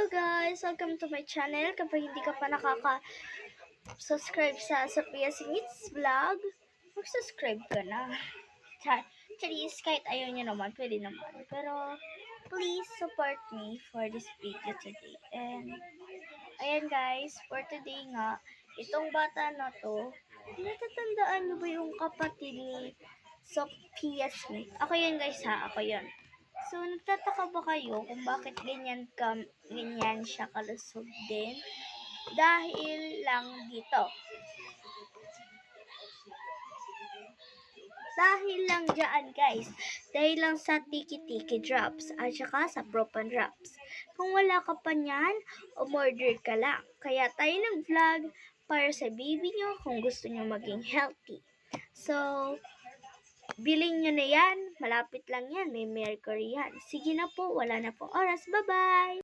Hello guys! Welcome to my channel. Kapag hindi ka pa nakaka-subscribe sa Sophia Smith's vlog, mag-subscribe ka na. Charis, kahit ayaw nyo naman, pwede naman. Pero, please support me for this video today. And, ayan guys, for today nga, itong bata na to, natatandaan nyo ba yung kapatid ni Sophia Smith? Ako yun guys ha, ako yun. So, nagtataka ba kayo kung bakit ganyan siya kalusog din? Dahil lang dito. Dahil lang dyan guys. Dahil lang sa tiki-tiki drops at saka sa propan drops. Kung wala ka pa niyan, umorder ka lang. Kaya tayo nag-vlog para sa baby nyo kung gusto nyo maging healthy. So, bilhin nyo na yan. Malapit lang yan. May Mercury yan. Sige na po. Wala na po oras. Bye-bye!